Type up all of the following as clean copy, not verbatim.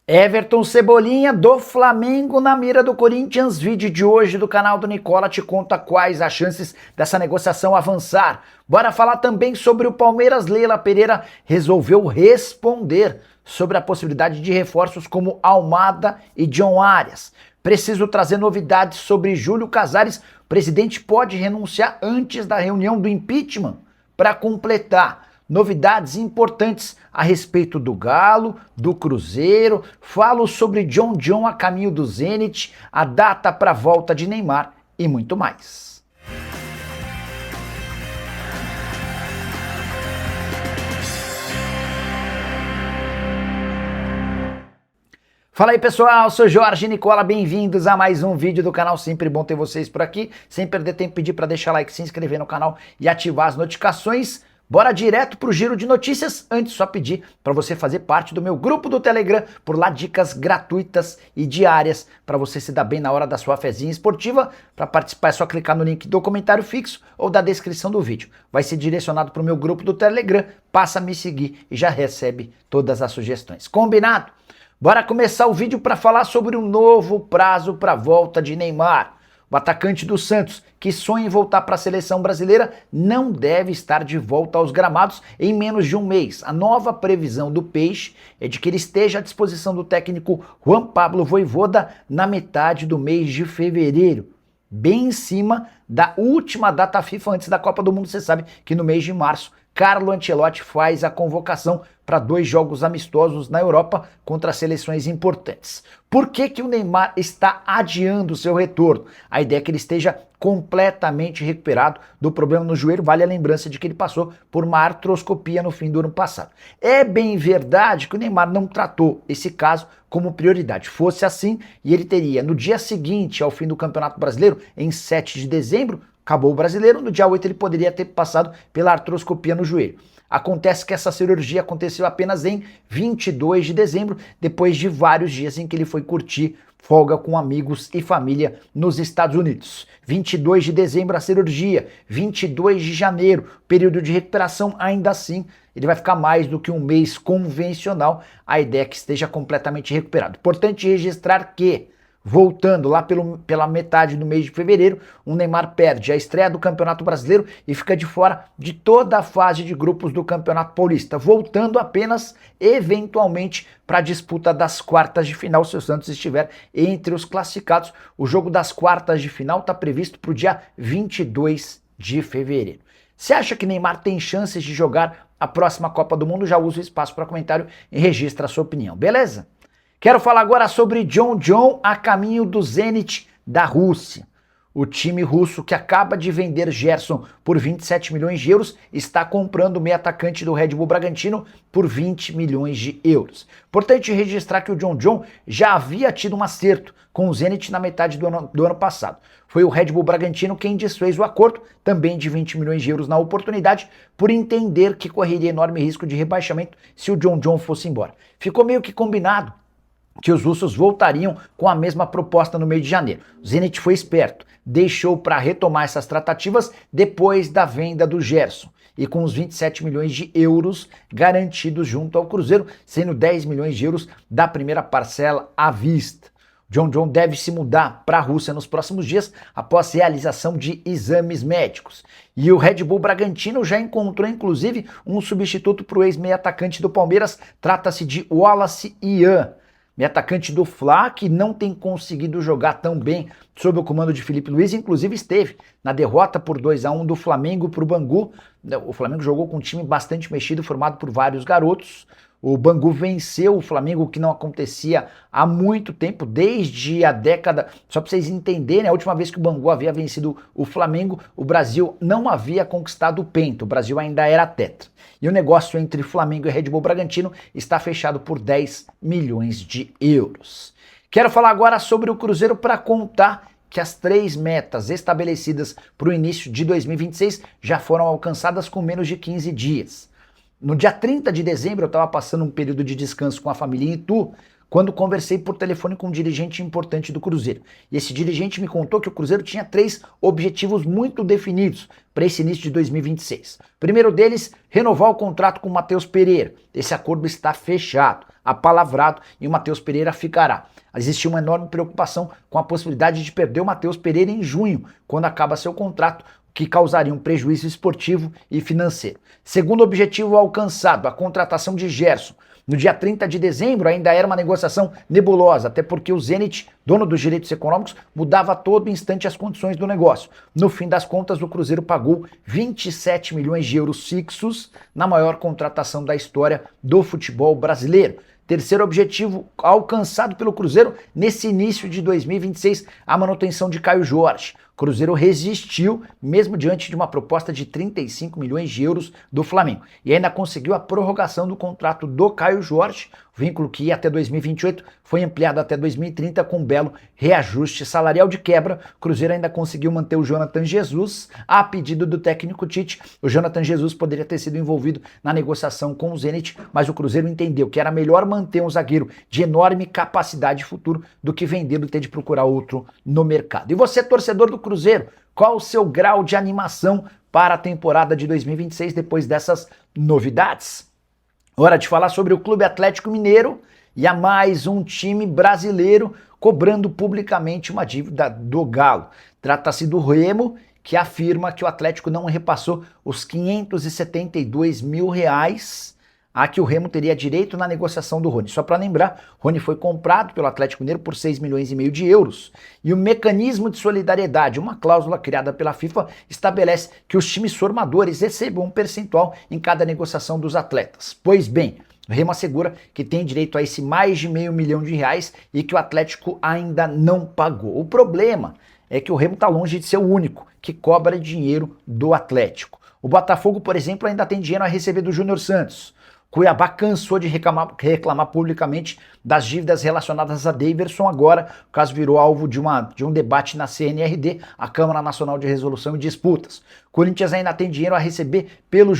Everton Cebolinha do Flamengo na mira do Corinthians. Vídeo de hoje do canal do Nicola te conta quais as chances dessa negociação avançar. Bora falar também sobre o Palmeiras. Leila Pereira resolveu responder sobre a possibilidade de reforços como Almada e John Arias. Preciso trazer novidades sobre Júlio Casares. O presidente pode renunciar antes da reunião do impeachment. Para completar, novidades importantes a respeito do Galo, do Cruzeiro, falo sobre John a caminho do Zenit, a data para a volta de Neymar e muito mais. Fala aí pessoal, sou Jorge Nicola, bem-vindos a mais um vídeo do canal, sempre bom ter vocês por aqui, sem perder tempo pedir para deixar like, se inscrever no canal e ativar as notificações. Bora direto pro giro de notícias. Antes só pedir para você fazer parte do meu grupo do Telegram, por lá dicas gratuitas e diárias para você se dar bem na hora da sua fezinha esportiva. Para participar é só clicar no link do comentário fixo ou da descrição do vídeo. Vai ser direcionado pro meu grupo do Telegram, passa a me seguir e já recebe todas as sugestões. Combinado? Bora começar o vídeo para falar sobre um novo prazo para a volta de Neymar. O atacante do Santos, que sonha em voltar para a seleção brasileira, não deve estar de volta aos gramados em menos de um mês. A nova previsão do Peixe é de que ele esteja à disposição do técnico Juan Pablo Vojvoda na metade do mês de fevereiro, bem em cima da última data FIFA antes da Copa do Mundo. Você sabe que no mês de março, Carlo Ancelotti faz a convocação para 2 jogos amistosos na Europa contra seleções importantes. Por que o Neymar está adiando seu retorno? A ideia é que ele esteja completamente recuperado do problema no joelho. Vale a lembrança de que ele passou por uma artroscopia no fim do ano passado. É bem verdade que o Neymar não tratou esse caso como prioridade. Fosse assim, e ele teria no dia seguinte ao fim do Campeonato Brasileiro, em 7 de dezembro, acabou o Brasileiro, no dia 8 ele poderia ter passado pela artroscopia no joelho. Acontece que essa cirurgia aconteceu apenas em 22 de dezembro, depois de vários dias em que ele foi curtir folga com amigos e família nos Estados Unidos. 22 de dezembro a cirurgia, 22 de janeiro, período de recuperação. Ainda assim, ele vai ficar mais do que um mês convencional. A ideia é que esteja completamente recuperado. Importante registrar que, voltando lá pela metade do mês de fevereiro, o Neymar perde a estreia do Campeonato Brasileiro e fica de fora de toda a fase de grupos do Campeonato Paulista, voltando apenas, eventualmente, para a disputa das quartas de final, se o Santos estiver entre os classificados. O jogo das quartas de final está previsto para o dia 22 de fevereiro. Você acha que Neymar tem chances de jogar a próxima Copa do Mundo? Já usa o espaço para comentário e registra a sua opinião, beleza? Quero falar agora sobre John a caminho do Zenit da Rússia. O time russo, que acaba de vender Gerson por 27 milhões de euros, está comprando o meio atacante do Red Bull Bragantino por 20 milhões de euros. Importante registrar que o John já havia tido um acerto com o Zenit na metade do ano passado. Foi o Red Bull Bragantino quem desfez o acordo, também de 20 milhões de euros na oportunidade, por entender que correria enorme risco de rebaixamento se o John fosse embora. Ficou meio que combinado que os russos voltariam com a mesma proposta no mês de janeiro. O Zenit foi esperto, deixou para retomar essas tratativas depois da venda do Gerson, e com os 27 milhões de euros garantidos junto ao Cruzeiro, sendo 10 milhões de euros da primeira parcela à vista. John deve se mudar para a Rússia nos próximos dias após realização de exames médicos. E o Red Bull Bragantino já encontrou inclusive um substituto para o ex-meio atacante do Palmeiras. Trata-se de Wallace Ian, meio atacante do Fla, que não tem conseguido jogar tão bem sob o comando de Felipe Luiz, inclusive esteve na derrota por 2-1 do Flamengo para o Bangu. O Flamengo jogou com um time bastante mexido, formado por vários garotos. O Bangu venceu o Flamengo, o que não acontecia há muito tempo, desde a década, só para vocês entenderem, a última vez que o Bangu havia vencido o Flamengo, o Brasil não havia conquistado o Penta, o Brasil ainda era tetra. E o negócio entre Flamengo e Red Bull Bragantino está fechado por 10 milhões de euros. Quero falar agora sobre o Cruzeiro para contar que as 3 metas estabelecidas para o início de 2026 já foram alcançadas com menos de 15 dias. No dia 30 de dezembro, eu estava passando um período de descanso com a família em Itu, quando conversei por telefone com um dirigente importante do Cruzeiro. E esse dirigente me contou que o Cruzeiro tinha 3 objetivos muito definidos para esse início de 2026. O primeiro deles, renovar o contrato com o Matheus Pereira. Esse acordo está fechado, apalavrado, e o Matheus Pereira ficará. Existia uma enorme preocupação com a possibilidade de perder o Matheus Pereira em junho, quando acaba seu contrato, que causaria um prejuízo esportivo e financeiro. Segundo objetivo alcançado, a contratação de Gerson. No dia 30 de dezembro ainda era uma negociação nebulosa, até porque o Zenit, dono dos direitos econômicos, mudava a todo instante as condições do negócio. No fim das contas, o Cruzeiro pagou 27 milhões de euros fixos na maior contratação da história do futebol brasileiro. Terceiro objetivo alcançado pelo Cruzeiro nesse início de 2026, a manutenção de Caio Jorge. O Cruzeiro resistiu, mesmo diante de uma proposta de 35 milhões de euros do Flamengo. E ainda conseguiu a prorrogação do contrato do Caio Jorge, vínculo que ia até 2028, foi ampliado até 2030 com um belo reajuste salarial de quebra. O Cruzeiro ainda conseguiu manter o Jonathan Jesus a pedido do técnico Tite. O Jonathan Jesus poderia ter sido envolvido na negociação com o Zenit, mas o Cruzeiro entendeu que era melhor manter um zagueiro de enorme capacidade de futuro do que vendê-lo e ter de procurar outro no mercado. E você, torcedor do Cruzeiro, qual o seu grau de animação para a temporada de 2026 depois dessas novidades? Hora de falar sobre o Clube Atlético Mineiro e a mais um time brasileiro cobrando publicamente uma dívida do Galo. Trata-se do Remo, que afirma que o Atlético não repassou os 572 mil reais a que o Remo teria direito na negociação do Rony. Só para lembrar, Rony foi comprado pelo Atlético Mineiro por 6 milhões e meio de euros. E o mecanismo de solidariedade, uma cláusula criada pela FIFA, estabelece que os times formadores recebam um percentual em cada negociação dos atletas. Pois bem, o Remo assegura que tem direito a esse mais de meio milhão de reais e que o Atlético ainda não pagou. O problema é que o Remo está longe de ser o único que cobra dinheiro do Atlético. O Botafogo, por exemplo, ainda tem dinheiro a receber do Júnior Santos. Cuiabá cansou de reclamar publicamente das dívidas relacionadas a Daverson. Agora, o caso virou alvo de um debate na CNRD, a Câmara Nacional de Resolução e Disputas. Corinthians ainda tem dinheiro a receber pelo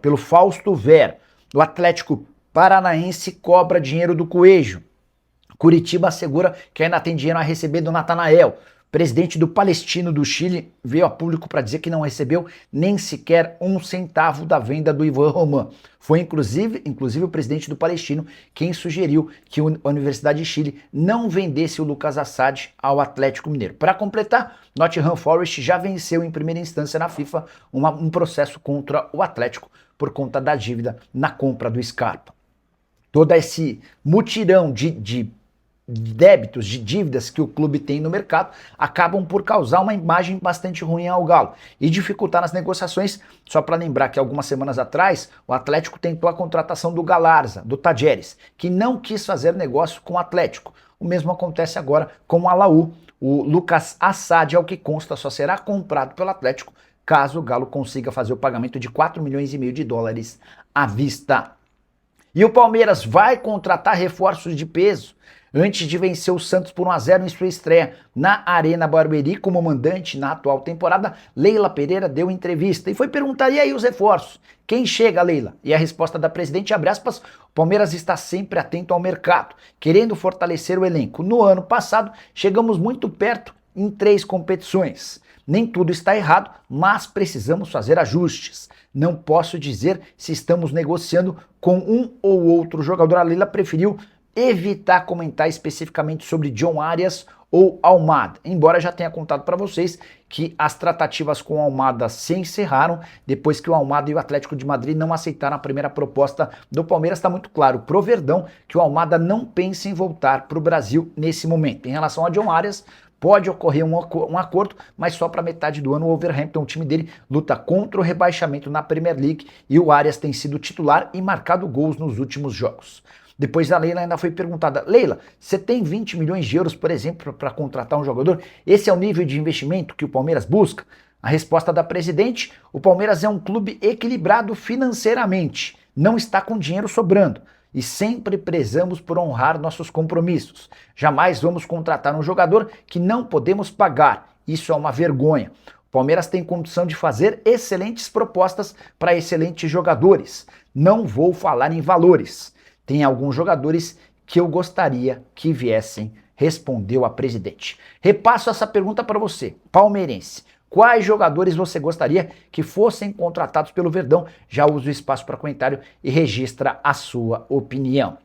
pelo Fausto Vera. O Atlético Paranaense cobra dinheiro do Coelho. Curitiba assegura que ainda tem dinheiro a receber do Natanael. Presidente do Palestino do Chile veio a público para dizer que não recebeu nem sequer um centavo da venda do Ivan Roman. Foi inclusive o presidente do Palestino quem sugeriu que a Universidade de Chile não vendesse o Lucas Assad ao Atlético Mineiro. Para completar, Nottingham Forest já venceu em primeira instância na FIFA um processo contra o Atlético por conta da dívida na compra do Scarpa. Todo esse mutirão de débitos, de dívidas que o clube tem no mercado, acabam por causar uma imagem bastante ruim ao Galo e dificultar nas negociações. Só para lembrar que algumas semanas atrás, o Atlético tentou a contratação do Galarza, do Tajeres, que não quis fazer negócio com o Atlético. O mesmo acontece agora com o Alaú. O Lucas Assad, ao que consta, só será comprado pelo Atlético caso o Galo consiga fazer o pagamento de 4 milhões e meio de dólares à vista. E o Palmeiras vai contratar reforços de peso. Antes de vencer o Santos por 1-0 em sua estreia na Arena Barueri como mandante na atual temporada, Leila Pereira deu entrevista e foi perguntar: e aí os reforços? Quem chega, Leila? E a resposta da presidente, abre aspas, o Palmeiras está sempre atento ao mercado, querendo fortalecer o elenco. No ano passado, chegamos muito perto em 3 competições. Nem tudo está errado, mas precisamos fazer ajustes. Não posso dizer se estamos negociando com um ou outro jogador. A Leila preferiu evitar comentar especificamente sobre John Arias ou Almada, embora já tenha contado para vocês que as tratativas com o Almada se encerraram depois que o Almada e o Atlético de Madrid não aceitaram a primeira proposta do Palmeiras. Está muito claro pro Verdão que o Almada não pensa em voltar para o Brasil nesse momento. Em relação a John Arias, pode ocorrer um acordo, mas só para metade do ano. O Wolverhampton, o time dele, luta contra o rebaixamento na Premier League e o Arias tem sido titular e marcado gols nos últimos jogos. Depois a Leila ainda foi perguntada: Leila, você tem 20 milhões de euros, por exemplo, para contratar um jogador? Esse é o nível de investimento que o Palmeiras busca? A resposta da presidente: o Palmeiras é um clube equilibrado financeiramente, não está com dinheiro sobrando e sempre prezamos por honrar nossos compromissos. Jamais vamos contratar um jogador que não podemos pagar. Isso é uma vergonha. O Palmeiras tem condição de fazer excelentes propostas para excelentes jogadores. Não vou falar em valores. Tem alguns jogadores que eu gostaria que viessem, respondeu a presidente. Repasso essa pergunta para você, palmeirense. Quais jogadores você gostaria que fossem contratados pelo Verdão? Já usa o espaço para comentário e registra a sua opinião.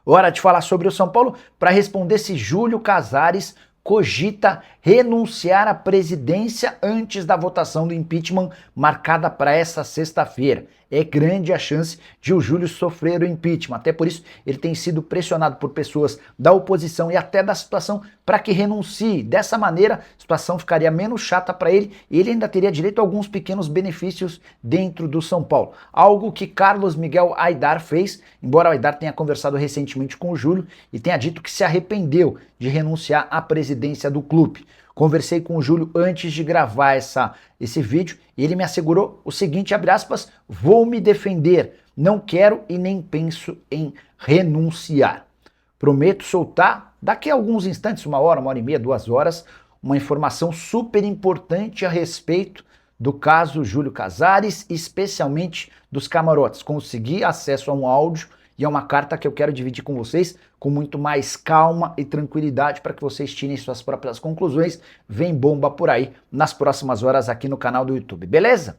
Hora de falar sobre o São Paulo para responder se Júlio Casares cogita renunciar à presidência antes da votação do impeachment marcada para essa sexta-feira. É grande a chance de o Júlio sofrer o impeachment. Até por isso ele tem sido pressionado por pessoas da oposição e até da situação para que renuncie. Dessa maneira, a situação ficaria menos chata para ele e ele ainda teria direito a alguns pequenos benefícios dentro do São Paulo. Algo que Carlos Miguel Aidar fez, embora o Aidar tenha conversado recentemente com o Júlio e tenha dito que se arrependeu de renunciar à presidência do clube. Conversei com o Júlio antes de gravar esse vídeo e ele me assegurou o seguinte, abre aspas, vou me defender, não quero e nem penso em renunciar. Prometo soltar daqui a alguns instantes, 1 hora, 1h30, 2 horas, uma informação super importante a respeito do caso Júlio Casares, especialmente dos camarotes. Consegui acesso a um áudio e é uma carta que eu quero dividir com vocês com muito mais calma e tranquilidade para que vocês tirem suas próprias conclusões. Vem bomba por aí nas próximas horas aqui no canal do YouTube, beleza?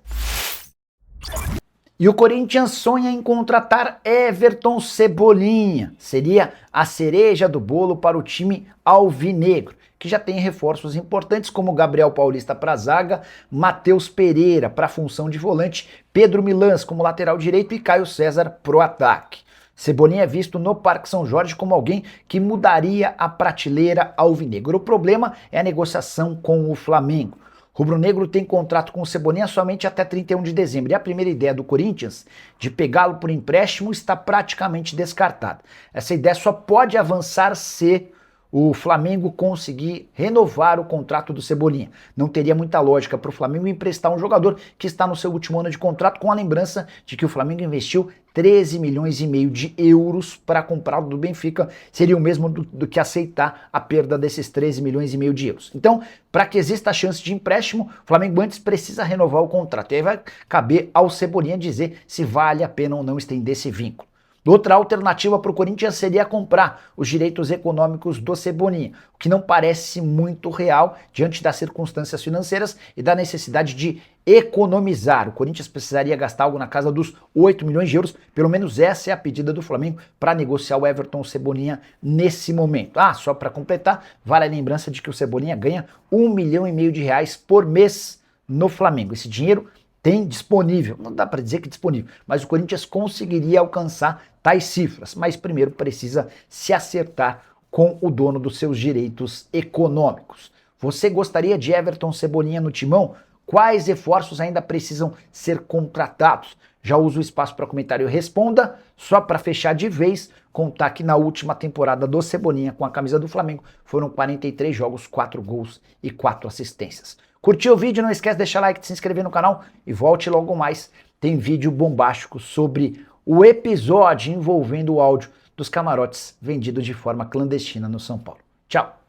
E o Corinthians sonha em contratar Everton Cebolinha. Seria a cereja do bolo para o time alvinegro, que já tem reforços importantes como Gabriel Paulista para a zaga, Matheus Pereira para a função de volante, Pedro Milans como lateral direito e Caio César pro ataque. Cebolinha é visto no Parque São Jorge como alguém que mudaria a prateleira alvinegro. O problema é a negociação com o Flamengo. Rubro-negro tem contrato com o Cebolinha somente até 31 de dezembro. E a primeira ideia do Corinthians de pegá-lo por empréstimo está praticamente descartada. Essa ideia só pode avançar se o Flamengo conseguir renovar o contrato do Cebolinha. Não teria muita lógica para o Flamengo emprestar um jogador que está no seu último ano de contrato, com a lembrança de que o Flamengo investiu 13 milhões e meio de euros para comprá-lo do Benfica. Seria o mesmo do que aceitar a perda desses 13 milhões e meio de euros. Então, para que exista a chance de empréstimo, o Flamengo antes precisa renovar o contrato. E aí vai caber ao Cebolinha dizer se vale a pena ou não estender esse vínculo. Outra alternativa para o Corinthians seria comprar os direitos econômicos do Cebolinha, o que não parece muito real diante das circunstâncias financeiras e da necessidade de economizar. O Corinthians precisaria gastar algo na casa dos 8 milhões de euros, pelo menos essa é a pedida do Flamengo para negociar o Everton Cebolinha nesse momento. Só para completar, vale a lembrança de que o Cebolinha ganha 1,5 milhão de reais por mês no Flamengo. Esse dinheiro tem disponível, não dá para dizer que disponível, mas o Corinthians conseguiria alcançar tais cifras, mas primeiro precisa se acertar com o dono dos seus direitos econômicos. Você gostaria de Everton Cebolinha no timão? Quais reforços ainda precisam ser contratados? Já uso o espaço para comentário e responda. Só para fechar de vez, contar que na última temporada do Cebolinha com a camisa do Flamengo foram 43 jogos, 4 gols e 4 assistências. Curtiu o vídeo? Não esquece de deixar like, de se inscrever no canal e volte logo mais. Tem vídeo bombástico sobre o episódio envolvendo o áudio dos camarotes vendido de forma clandestina no São Paulo. Tchau!